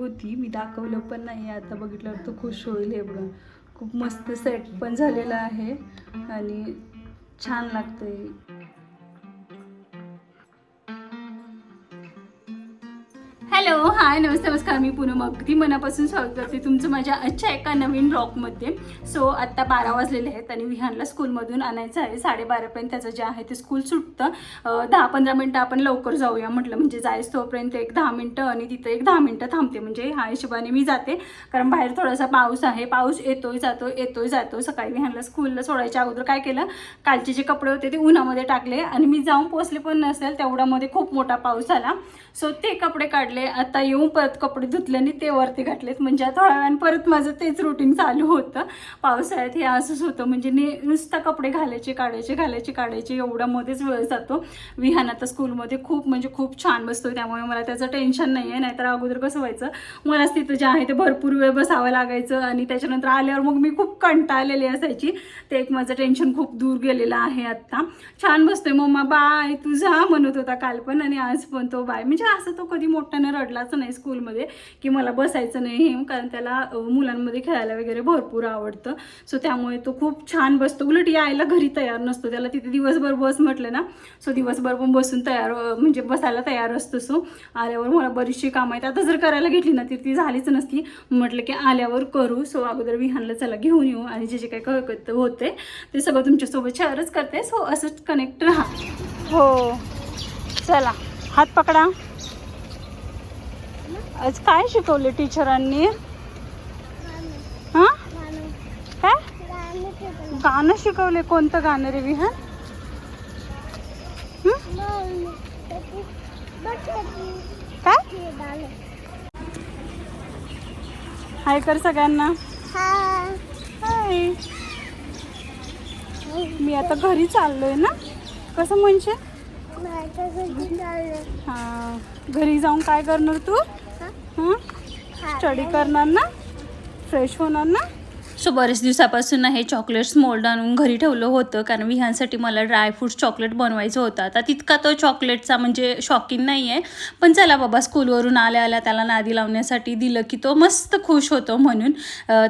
होती, मी दाखवलं पण नाही. आता बघितल्यावर तो खुश होईल. हे बघा, खूप मस्त सेट पण झालेला आहे आणि छान लागतंय. हॅलो, हाय, नमस्ते, नमस्कार. मी पूनम अगदी मनापासून स्वागत करते तुमचं माझ्या आजच्या एका नवीन ब्लॉगमध्ये. सो आत्ता 12 वाजलेले आहेत आणि विहानला स्कूलमधून आणायचं आहे. 12:30पर्यंत त्याचं जे आहे ते स्कूल सुटतं. 10-15 मिनटं आपण लवकर जाऊया म्हटलं, म्हणजे जायचं तोपर्यंत एक 10 मिनटं आणि तिथं एक 10 मिनटं थांबते. म्हणजे ह्या हिशोबाने मी जाते, कारण बाहेर थोडासा पाऊस आहे. पाऊस येतोय जातो. सकाळी विहानला स्कूलला सोडायच्या अगोदर काय केलं, कालचे जे कपडे होते ते उन्हामध्ये टाकले आणि मी जाऊन पोचले पण नसेल तेवढ्यामध्ये खूप मोठा पाऊस आला. सो ते कपडे काढले. आता येऊन परत कपडे धुतले आणि ते वरती घातलेत. म्हणजे थोड्या वेळाने परत माझं तेच रुटीन चालू होतं. पावसाळ्यात हे असंच होतं, म्हणजे नुसतं कपडे काढायचे एवढ्यामध्येच वेळ जातो. विहान आता स्कूलमध्ये खूप छान बसतो, त्यामुळे मला त्याचं टेन्शन नाही आहे. नाहीतर अगोदर कसं व्हायचं, मलाच तिथं जे आहे ते भरपूर वेळ बसावं लागायचं आणि त्याच्यानंतर आल्यावर मग मी खूप कंटाळलेली असायची. ते एक माझं टेन्शन खूप दूर गेलेलं आहे. आत्ता छान बसतोय. मम्मा बाय तुझा म्हणत होता काल पण आणि आज पण तो बाय. म्हणजे असं तो कधी मोठ्याने रडलाच नाही स्कूलमध्ये की मला बसायचं नाही हे, कारण त्याला मुलांमध्ये खेळायला वगैरे भरपूर आवडतं. सो त्यामुळे तो खूप छान बसतो. उलट यायला घरी तयार नसतो. त्याला तिथे दिवसभर बस म्हटलं ना, सो दिवसभर पण बसून म्हणजे बसायला तयार असतो. सो आल्यावर मला बरीचशी कामं आहेत. आता जर करायला घेतली ना ती झालीच नसती. म्हटलं की आल्यावर करू. सो अगोदर विहानला चला घेऊन येऊ आणि जे काय होते ते सगळं तुमच्यासोबत शेअरच करते. सो असंच कनेक्ट राहा. हो चला, हात पकडा. आज काय शिकवले टीचरांनी? हां, काय गाणं शिकवले? कोणतं गाणं रे विहान? काय? हाय कर सगळ्यांना. हाय. मी आता घरी चाललोय ना. कसं म्हणजे? हां, घरी जाऊन काय करणार तू? हां, स्टडी करणार ना, फ्रेश होणार ना. सो बरेच दिवसापासून हे चॉकलेट्स मोल्ड आणून घरी ठेवलं होतं, कारण विहानसाठी मला ड्रायफ्रूट्स चॉकलेट बनवायचं होतं. आता तितका तो चॉकलेटचा म्हणजे शॉकिंग नाही आहे, पण चला बाबा, स्कूलवरून आल्या त्याला नादी लावण्यासाठी दिलं की तो मस्त खुश होतो म्हणून.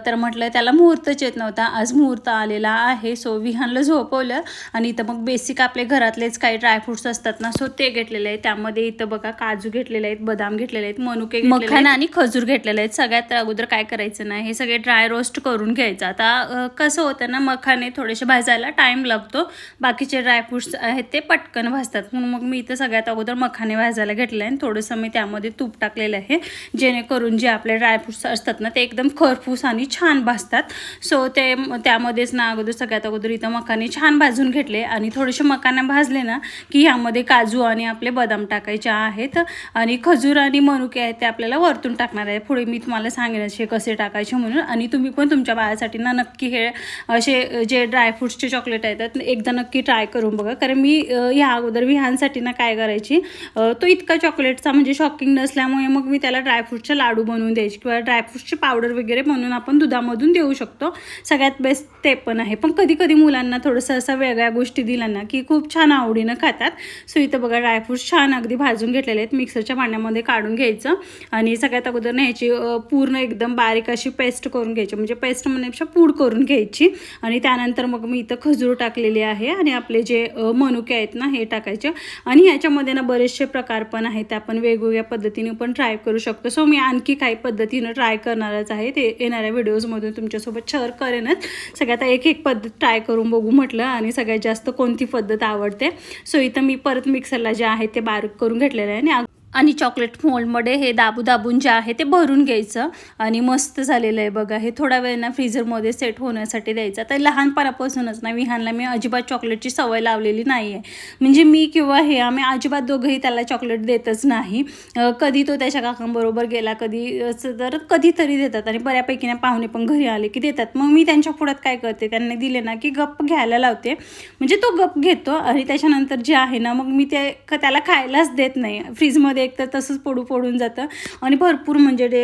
तर म्हटलं त्याला मुहूर्तच येत नव्हता, आज मुहूर्त आलेला आहे. सो विहानला झोपवलं आणि इथं मग बेसिक आपले घरातलेच काही ड्रायफ्रूट्स असतात ना, सो ते घेतलेले आहेत. त्यामध्ये इथं बघा काजू घेतलेले आहेत, बदाम घेतलेले आहेत, मनुके, मखाना आणि खजूर घेतलेले आहेत. सगळ्यात अगोदर काय करायचं ना, हे सगळे ड्राय रोस्ट करून घ्यायचं. आता कसं होतं ना, मखाने थोडेसे भाजायला टाईम लागतो, बाकीचे ड्रायफ्रूट्स आहेत ते पटकन भाजतात. म्हणून मग मी इथं सगळ्यात अगोदर मखाने भाजायला घेतले आहे. थोडंसं मी त्यामध्ये तूप टाकलेलं आहे, जेणेकरून जे आपले ड्रायफ्रूट्स असतात ना ते एकदम खरपूस आणि छान भाजतात. सो त्यामध्येच ना अगोदर सगळ्यात अगोदर इथं मखाने छान भाजून घेतले आणि थोडेसे मखाने भाजले ना की ह्यामध्ये काजू आणि आपले बदाम टाकायचे आहेत आणि खजूर आणि मनुके आहेत ते आपल्याला वरतून टाकणार आहे. पुढे मी तुम्हाला सांगेन असे कसे टाकायचे म्हणून. आणि तुम्ही पण तुमच्या बाळासाठी ना नक्की हे असे जे ड्रायफ्रूट्सचे चॉकलेट आहेत एकदा नक्की ट्राय करून बघा. कारण मी ह्या अगोदर विहानसाठी ना काय करायची, तो इतका चॉकलेटचा म्हणजे शॉकिंग नसल्यामुळे मग मी त्याला ड्रायफ्रूटचे लाडू बनवून द्यायची किंवा ड्रायफ्रूटची पावडर वगैरे म्हणून आपण दुधामधून देऊ शकतो. सगळ्यात बेस्ट ते पण आहे. पण कधी कधी मुलांना थोडंसं असं वेगळ्या गोष्टी दिल्या ना की खूप छान आवडीनं खातात. सो इथं बघा ड्रायफ्रूट्स छान अगदी भाजून घेतलेले आहेत. मिक्सरच्या भांड्यामध्ये काढून घ्यायचं आणि सगळ्यात अगोदर ना ह्याची पूर्ण एकदम बारीक अशी पेस्ट करून घ्यायची, म्हणजे पेस्ट म्हणण्यापेक्षा पूड करून घ्यायची. आणि त्यानंतर मग मी इथं खजूर टाकलेली आहे आणि आपले जे मनुके आहेत ना हे टाकायचे. आणि ह्याच्यामध्ये ना बरेचसे प्रकार पण आहेत, आपण वेगवेगळ्या पद्धतीने पण ट्राय करू शकतो. सो मी आणखी काही पद्धतीनं ट्राय करणारच आहे, ते येणाऱ्या व्हिडिओजमधून तुमच्यासोबत शेअर करेनच. सगळ्यात एक पद्धत ट्राय करून बघू म्हटलं आणि सगळ्यात जास्त कोणती पद्धत आवडते. सो इथं मी परत मिक्सरला जे आहे ते बारीक करून घेतलेलं आहे आणि चॉकलेट मोल्डमध्ये हे दाबून जे आहे ते भरून घ्यायचं आणि मस्त झालेलं आहे बघा. हे थोडा वेळ ना फ्रीझरमध्ये सेट होण्यासाठी द्यायचं. तर लहानपणापासूनच ना विहानला मी अजिबात चॉकलेटची सवय लावलेली नाही आहे. म्हणजे मी किंवा हे आम्ही अजिबात दोघंही त्याला चॉकलेट देतच नाही. कधी तो त्याच्या काकांबरोबर गेला कधी तर कधीतरी देतात आणि बऱ्यापैकी ना पाहुणे पण घरी आले की देतात. मग मी त्यांच्या पुढ्यात काय करते, त्यांनी दिले ना की गप्प घ्यायला लावते, म्हणजे तो गप्प घेतो आणि त्याच्यानंतर जे आहे ना मग मी त्याला खायलाच देत नाही. फ्रीजमध्ये फ्रीजमध्ये एक तर तसंच पडून जातं. आणि भरपूर म्हणजे ते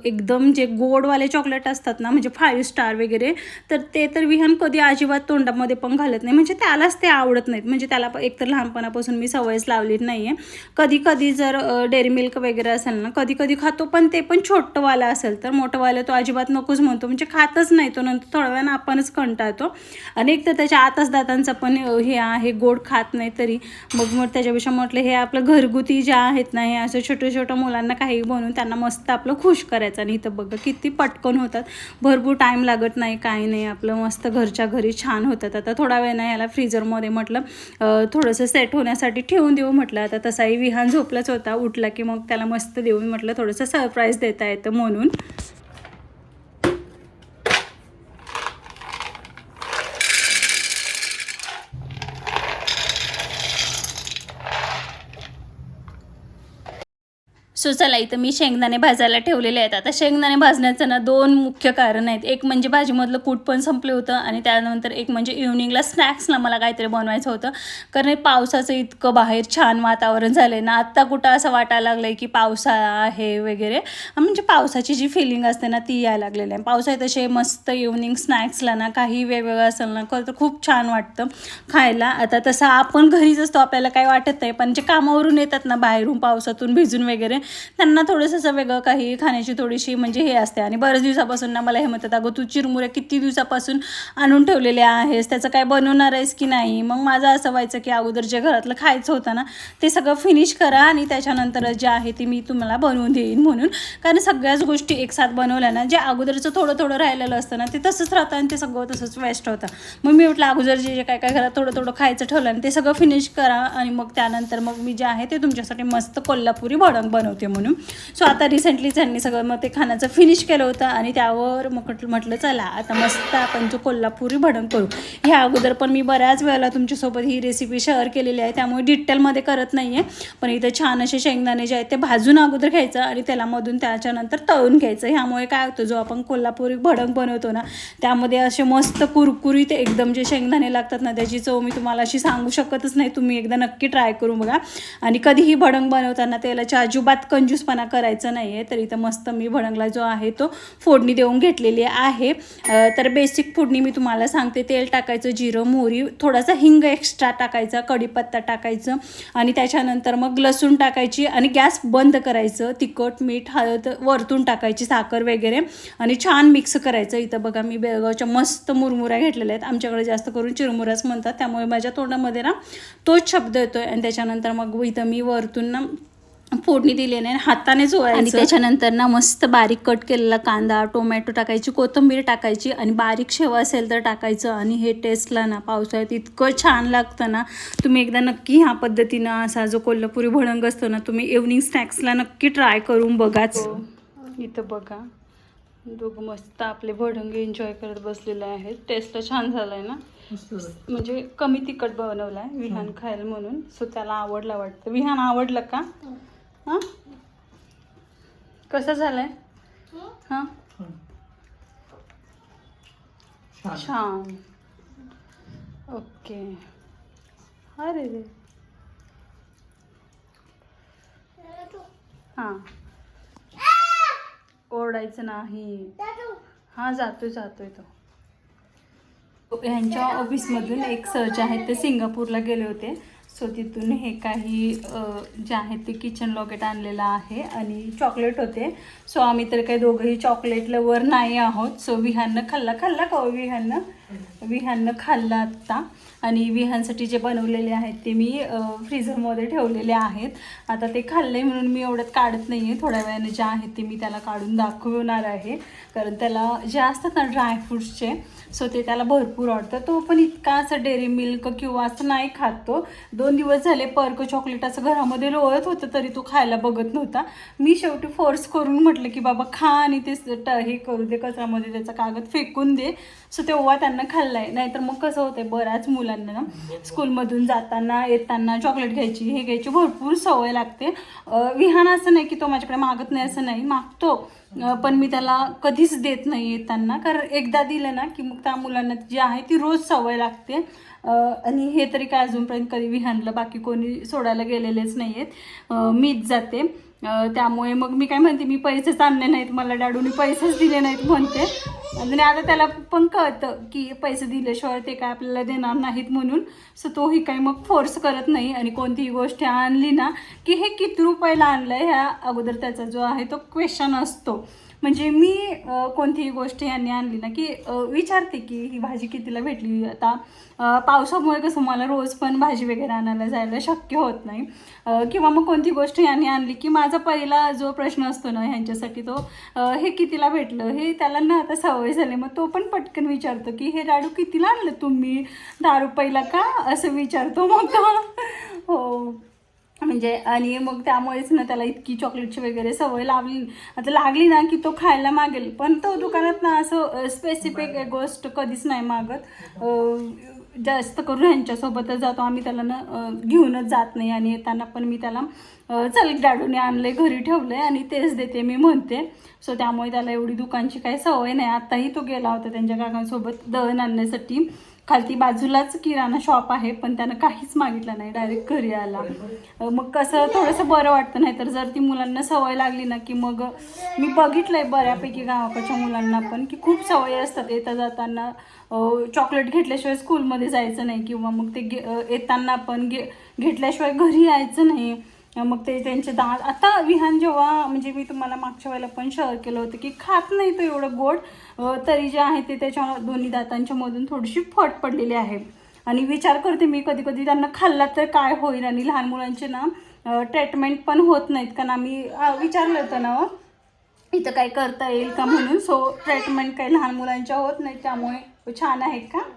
एकदम जे गोडवाले चॉकलेट असतात ना, म्हणजे 5 स्टार वगैरे, तर ते तर विहान कधी अजिबात तोंडामध्ये पण घालत नाही. म्हणजे त्यालाच ते आवडत नाहीत. म्हणजे त्याला एकतर लहानपणापासून मी सवयच लावली नाही आहे. कधी जर डेअरी मिल्क वगैरे असेल ना, कधी खातो, पण ते पण छोटंवालं असेल तर. मोठंवालं तो अजिबात नकोच म्हणतो, म्हणजे खातच नाही तो. नंतर थोड्या वेळानं आपणच कंटाळतो. आणि एक तर त्याच्या आतच दातांचा पण हे आहे, गोड खात नाही तरी. मग त्याच्यापेक्षा म्हटलं हे आपलं घरगुती ज्या आहेत ना, हे असं छोट्या मुलांना काही बनवून त्यांना मस्त आपलं खुश करायचं. आणि इथं बघा किती पटकन होतात, भरपूर टाईम लागत नाही, काही नाही, आपलं मस्त घरच्या घरी छान होतात. आता थोडा वेळ नाही याला फ्रीजरमध्ये म्हटलं थोडंसं सेट होण्यासाठी ठेवून देऊ म्हटलं. आता तसाही विहान झोपलाच होता, उठला की मग त्याला मस्त देऊन म्हटलं थोडंसं सरप्राईज देता येतं म्हणून. सो चला, इथं मी शेंगदाणे भाजायला ठेवलेले आहेत. आता शेंगदाणे भाजण्याचं ना 2 मुख्य कारण आहेत. एक म्हणजे भाजीमधलं कूट पण संपलं होतं, आणि त्यानंतर एक म्हणजे इव्हनिंगला स्नॅक्सला मला काहीतरी बनवायचं होतं. कारण पावसाचं इतकं बाहेर छान वातावरण झालं आहे ना, आत्ता कुठं असं वाटायला लागलं आहे की पावसाळा आहे वगैरे. म्हणजे पावसाची जी फिलिंग असते ना ती यायला लागलेली आहे. पावसाळ्यात तसे मस्त इव्हनिंग स्नॅक्सला ना काही वेगवेगळं असेल ना तर खूप छान वाटतं खायला. आता तसं आपण घरीच असतो, आपल्याला काही वाटत नाही, पण जे कामावरून येतात ना बाहेरून पावसातून भिजून वगैरे, त्यांना थोडंसं असं वेगळं काही खाण्याची थोडीशी म्हणजे हे असते. आणि बऱ्याच दिवसापासून ना मला हे म्हणतात, अगं तू चिरमुरे किती दिवसापासून आणून ठेवलेले आहेस, त्याचं काय बनवणार आहेस की नाही. मग माझं असं व्हायचं की अगोदर जे घरातलं खायचं होतं ना ते सगळं फिनिश करा, आणि त्याच्यानंतर जे आहे ते मी तुम्हाला बनवून देईन म्हणून. कारण सगळ्याच गोष्टी एकसाथ बनवल्या ना, जे अगोदरचं थोडं राहिलेलं असतं ना ते तसंच राहतं, आणि ते सगळं तसंच वेस्ट होतं. मग मी म्हटलं अगोदर जे काय घरात थोडं खायचं ठेवलं आणि ते सगळं फिनिश करा, आणि मग त्यानंतर मग मी जे आहे ते तुमच्यासाठी मस्त कोल्हापुरी भडंग बनवते म्हणून. सो आता रिसेंटली त्यांनी सगळं मग ते खाण्याचं फिनिश केलं होतं, आणि त्यावर मग म्हटलं चला आता मस्त आपण जो कोल्हापुरी भडंग करू. ह्या अगोदर पण मी बऱ्याच वेळेला तुमच्यासोबत ही रेसिपी शेअर केलेली आहे, त्यामुळे डिटेलमध्ये करत नाही आहे. पण इथे छान असे शेंगदाणे जे आहेत ते भाजून अगोदर घ्यायचं, आणि तेलामधून त्याच्यानंतर तळून घ्यायचं. ह्यामुळे काय होतं, जो आपण कोल्हापुरी भडंग बनवतो ना त्यामध्ये असे मस्त कुरकुरीत एकदम जे शेंगदाणे लागतात ना, त्याची चव मी तुम्हाला अशी सांगू शकतच नाही. तुम्ही एकदा नक्की ट्राय करून बघा. आणि कधीही भडंग बनवताना तेलाच्या अजिबात कंजूसपणा करायचं नाही आहे. तर इथं मस्त मी भडंगला जो आहे तो फोडणी देऊन घेतलेली आहे. तर बेसिक फोडणी मी तुम्हाला सांगते. तेल टाकायचं, जिरं मोहरी, थोडासा हिंग एक्स्ट्रा टाकायचा, कढीपत्ता टाकायचं, आणि त्याच्यानंतर मग लसूण टाकायची, आणि गॅस बंद करायचं. तिखट मीठ हळद वरतून टाकायची, साखर वगैरे, आणि छान मिक्स करायचं. इथं बघा मी बेळगावच्या मस्त मुरमुऱ्या घेतलेल्या आहेत. आमच्याकडे जास्त करून चिरमुऱ्याच म्हणतात, त्यामुळे माझ्या तोंडामध्ये ना तोच शब्द येतोय. आणि त्याच्यानंतर मग इथं मी वरतून ना फोडणी दिली नाही, हाताने जोडायचं. आणि त्याच्यानंतर ना मस्त बारीक कट केलेला कांदा, टोमॅटो टाकायची, कोथिंबीर टाकायची, आणि बारीक शेव असेल तर टाकायचं. आणि हे टेस्टला ना पावसाळ्यात इतकं छान लागतं ना, तुम्ही एकदा नक्की ह्या पद्धतीनं असा जो कोल्हापुरी भडंग असतो ना तुम्ही इव्हनिंग स्नॅक्सला नक्की ट्राय करून बघाच. इथं बघा दोघं मस्त आपले भडंग एन्जॉय करत बसलेले आहेत. टेस्टला छान झालं आहे ना, म्हणजे कमी तिखट बनवलं आहे विहान खायला म्हणून. सो त्याला आवडला वाटतं. विहान आवडलं का? हां कसं झालंय? हां छान, ओके. अरे रे, हां ओरडायचं नाही. हां जातोय तो. ह्यांच्या ऑफिसमधून एक सर जे आहेत ते सिंगापूरला गेले होते. सो तिथून हे काही जे आहे ते किचन लॉकेट आणलेलं आहे, आणि चॉकलेट होते. सो आम्ही तर काही दोघंही चॉकलेट लवर नाही आहोत. सो विहाननं खाल्ला का विहाननं खाल्ला आत्ता. आणि विहानसाठी जे बनवलेले आहेत ते मी फ्रीझरमध्ये ठेवलेले आहेत. आता ते खाल्ले म्हणून मी एवढ्यात काढत नाही आहे, थोड्या वेळाने जे आहे ते मी त्याला काढून दाखवणार आहे. कारण त्याला जे असतात ना ड्रायफ्रूट्सचे, सो ते त्याला भरपूर आवडतं. तो पण इतका असं डेअरी मिल्क किंवा असं नाही खात तो. 2 दिवस झाले पर्क चॉकलेट असं घरामध्ये लोळत होतं तरी तो खायला बघत नव्हता. मी शेवटी फोर्स करून म्हटलं की बाबा खा, आणि ते हे करू दे, कचऱ्यामध्ये त्याचा कागद फेकून दे. सो तेव्हा त्यांना मुलांना खाल्लाय. नाहीतर मग कसं होतंय, बऱ्याच मुलांना ना स्कूलमधून जाताना येताना चॉकलेट घ्यायची, हे घ्यायची भरपूर सवय लागते. विहान असं नाही की तो माझ्याकडे मागत नाही, असं नाही, मागतो, पण मी त्याला कधीच देत नाही येताना. कारण एकदा दिलं ना की मग त्या मुलांना जी आहे ती रोज सवय लागते. आणि हे तरी काय अजूनपर्यंत कधी विहानला बाकी कोणी सोडायला गेलेलेच नाही आहेत, मीच जाते. त्यामुळे मग मी काय म्हणते, मी पैसेच आणले नाहीत, मला डॅडूनी पैसेच दिले नाहीत म्हणते. आणि आता त्याला पण कळतं की पैसे दिल्याशिवाय ते काय आपल्याला देणार नाहीत म्हणून. सो तोही काही मग फोर्स करत नाही. आणि कोणतीही गोष्ट आणली ना की हे किती रुपयाला आणलं आहे, ह्या अगोदर त्याचा जो आहे तो क्वेश्चन असतो. म्हणजे मी कोणतीही गोष्ट यांनी आणली ना की विचारते की ही भाजी कितीला भेटली. आता पावसामुळे कसं मला रोज पण भाजी वगैरे आणायला जायला शक्य होत नाही. किंवा मग कोणती गोष्ट यांनी आणली की माझा पहिला जो प्रश्न असतो ना ह्यांच्यासाठी तो हे कितीला भेटलं, हे त्याला ना आता सवय झाली. मग तो पण पटकन विचारतो की हे लाडू कितीला आणलं तुम्ही, 10 रुपयाला का, असं विचारतो मग तो. हो म्हणजे आणि मग त्यामुळेच ना त्याला इतकी चॉकलेटची वगैरे सवय आता लागली ना की तो खायला मागेल. पण तो दुकानात ना असं स्पेसिफिक एक गोष्ट कधीच नाही मागत. जास्त करून ह्यांच्यासोबतच जातो आम्ही, त्याला ना घेऊनच जात नाही. आणि येताना पण मी त्याला चल डॅडूने आणले, घरी ठेवलं आहे आणि तेच देते मी म्हणते. सो त्यामुळे त्याला एवढी दुकानची काही सवय नाही. आताही तो गेला होता त्यांच्या काकांसोबत दळण आणण्यासाठी. खालती बाजूलाच किराणा शॉप आहे, पण त्यानं काहीच मागितलं नाही, डायरेक्ट घरी आला. मग कसं थोडंसं बरं वाटतं. नाही तर जर ती मुलांना सवय लागली ना की मग मी बघितलं आहे बऱ्यापैकी गावाकडच्या मुलांना पण की खूप सवय असतात येता जाताना चॉकलेट घेतल्याशिवाय स्कूलमध्ये जायचं नाही. किंवा मग ते येताना पण घेतल्याशिवाय घरी यायचं नाही. मग ते त्यांचे दात, आता विहान जेव्हा म्हणजे मी तुम्हाला मागच्या वेळेला पण शेअर केलं होतं की खात नाही तो एवढं गोड, तरी जे आहे ते त्याच्या दोन्ही दातांच्या मधून थोडीशी फट पडलेली आहे. आणि विचार करते मी कधी कधी त्यांना खाल्ला तर काय होईल. आणि लहान मुलांचे ना ट्रीटमेंट पण होत नाहीत, कारण आम्ही विचारलं होतं ना इथं काय करता येईल का म्हणून. सो ट्रीटमेंट काही लहान मुलांच्या होत नाही, त्यामुळे छान आहेत का,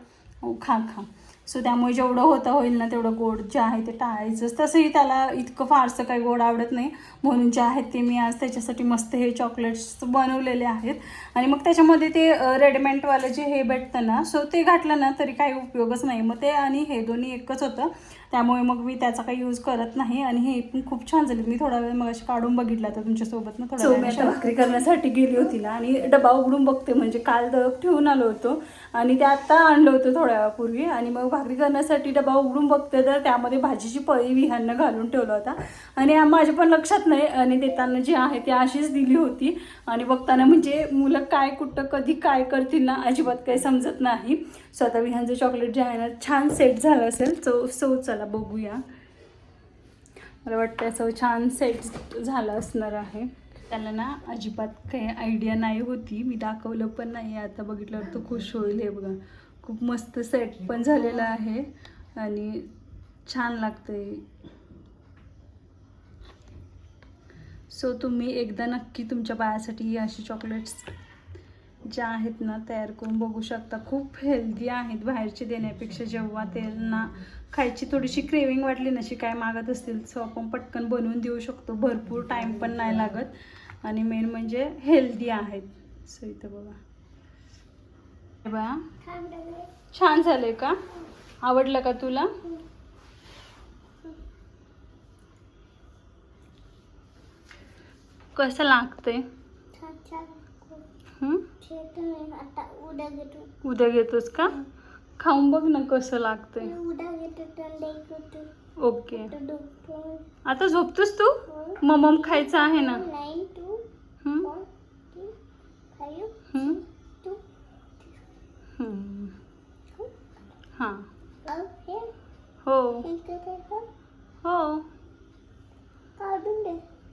हो खा खा. सो त्यामुळे जेवढं होईल ना तेवढं गोड जे आहे ते टाळायचंच. तसंही त्याला इतकं फारसं काही गोड आवडत नाही, म्हणून जे आहेत ते मी आज त्याच्यासाठी मस्त हे चॉकलेट्स बनवलेले आहेत. आणि मग त्याच्यामध्ये ते रेडीमेडवालं जे हे भेटतं ना, सो ते घातलं ना तरी काही उपयोगच नाही. मग ते आणि हे दोन्ही एकच होतं, त्यामुळे मग मी त्याचा काही यूज करत नाही. आणि हे पण खूप छान झाले. मी थोडा वेळ मग अशी काढून बघितला तर तुमच्यासोबत ना थोडा वेळ भाकरी करण्यासाठी गेली होती ना, आणि डबा उघडून बघते, म्हणजे काल दळप ठेवून आलो होतो आणि ते आत्ता आणलं होतं थोड्या वेळापूर्वी. आणि मग भाकरी करण्यासाठी डबा उघडून बघते तर त्यामध्ये भाजीची पळी विहांना घालून ठेवला होता. आणि माझ्या पण लक्षात नाही, आणि देताना जी आहे ती अशीच दिली होती. आणि बघताना म्हणजे मुलं काय कुठं कधी काय करतील ना अजिबात काही समजत नाही. स्वतः विहानचं चॉकलेट जे आहे ना छान सेट झालं असेल. सो चला बघूया. मला वाटतं असं छान सेट झालं असणार आहे. त्याला ना अजिबात काही आयडिया नाही होती, मी दाखवलं पण नाही. आता बघितल्यावर तो खुश होईल. हे बघा खूप मस्त सेट पण झालेला आहे आणि छान लागतंय. सो तुम्ही एकदा नक्की तुमच्या बाळासाठी अशी चॉकलेट्स ज्या आहेत ना तयार करून बघू शकता. खूप हेल्दी आहेत बाहेरचे देण्यापेक्षा. जेव्हा त्यांना खायची थोडीशी क्रेविंग वाटली नशी काय मागत असतील, सो आपण पटकन बनवून देऊ शकतो. भरपूर टाईम पण नाही लागत आणि मेन म्हणजे हेल्दी आहेत. सो इथं बघा, हे बघा छान झाले का, आवडलं का तुला? कसं लागतंय? उद्या घेतोस का? खाऊन बघ ना कसं लागतंय. ओके, आता झोपतोस तू? मम खायचं आहे ना. हां हो हो,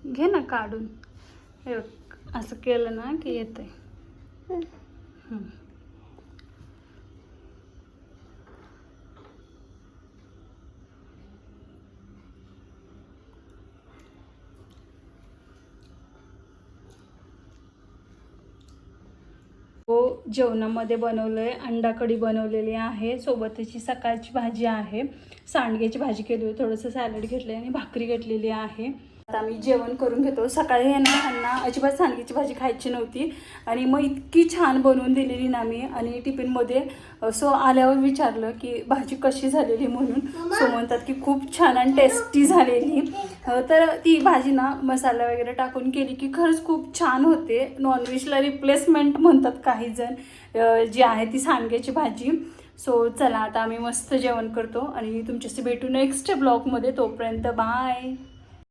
घे ना काढून. हे असं केलं ना की येतंय. जेवणामध्ये बनवलंय अंडा कढी बनवलेली आहे, सोबत त्याची सकाळची भाजी आहे, सांडग्याची भाजी केली होती, थोडंसं सॅलड घेतलं आणि भाकरी घेतलेली आहे. आता आम्ही जेवण करून घेतो. सकाळी आहे ना ह्यांना अजिबात सांडग्याची भाजी खायची नव्हती आणि मग इतकी छान बनवून दिलेली ना मी आणि टिफिनमध्ये. सो आल्यावर विचारलं की भाजी कशी झालेली म्हणून. सो म्हणतात की खूप छान आणि टेस्टी झालेली. तर ती भाजी ना मसाला वगैरे टाकून केली की खरंच खूप छान होते. नॉनव्हेजला रिप्लेसमेंट म्हणतात काही जण जी आहे ती सांडग्याची भाजी. सो चला आता आम्ही मस्त जेवण करतो आणि तुमच्याशी भेटू नेक्स्ट ब्लॉगमध्ये. तोपर्यंत बाय.